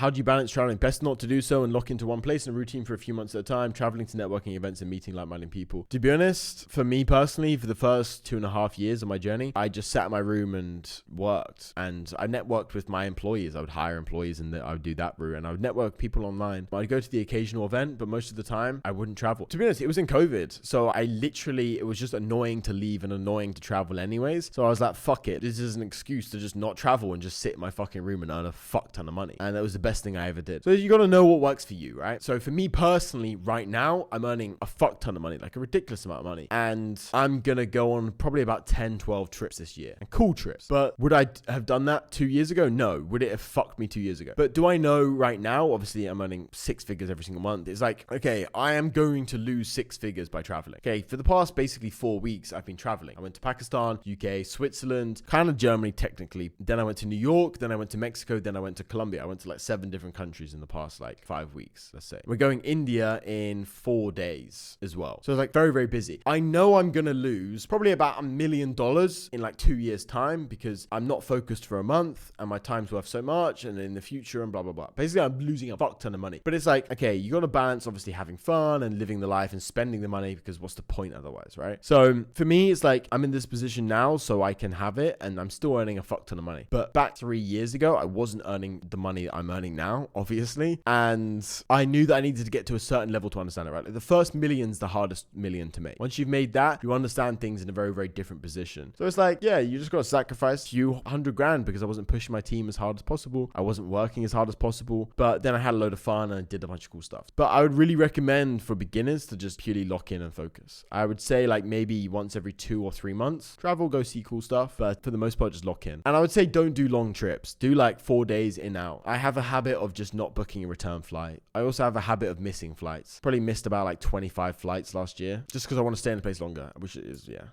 How do you balance traveling? Best not to do so and lock into one place and a routine for a few months at a time, traveling to networking events and meeting like-minded people. To be honest, for me personally, for the first 2.5 years of my journey, I just sat in my room and worked. And I networked with my employees. I would hire employees and I would do that route. And I would network people online. I'd go to the occasional event, but most of the time I wouldn't travel. To be honest, it was in COVID. So it was just annoying to leave and annoying to travel anyways. So I was like, fuck it. This is an excuse to just not travel and just sit in my fucking room and earn a fuck ton of money. And that was the best thing I ever did. So you got to know what works for you, right? So for me personally, right now, I'm earning a fuck ton of money, like a ridiculous amount of money. And I'm going to go on probably about 10, 12 trips this year. And cool trips. But would I have done that 2 years ago? No. Would it have fucked me 2 years ago? But do I know right now, obviously I'm earning 6 figures every single month. It's like, okay, I am going to lose 6 figures by traveling. Okay, for the past basically 4 weeks, I've been traveling. I went to Pakistan, UK, Switzerland, kind of Germany technically. Then I went to New York, then I went to Mexico, then I went to Colombia. I went to like 7 different countries in the past like 5 weeks, let's say. We're going India in 4 days as well. So it's like very, very busy. I know I'm going to lose probably about $1 million in like 2 years time because I'm not focused for a month and my time's worth so much and in the future and blah, blah, blah. Basically, I'm losing a fuck ton of money. But it's like, okay, you got to balance obviously having fun and living the life and spending the money because what's the point otherwise, right? So for me, it's like I'm in this position now so I can have it and I'm still earning a fuck ton of money. But back 3 years ago, I wasn't earning the money I'm earning now, obviously. And I knew that I needed to get to a certain level to understand it, right? Like the first million's the hardest million to make. Once you've made that, you understand things in a very, very different position. So it's like, yeah, you just got to sacrifice a few $100,000 because I wasn't pushing my team as hard as possible. I wasn't working as hard as possible, but then I had a load of fun and I did a bunch of cool stuff. But I would really recommend for beginners to just purely lock in and focus. I would say like maybe once every 2 or 3 months, travel, go see cool stuff, but for the most part, just lock in. And I would say don't do long trips. Do like 4 days in out. I have a habit of just not booking a return flight. I also have a habit of missing flights. Probably missed about like 25 flights last year just because I want to stay in a place longer, which is, yeah.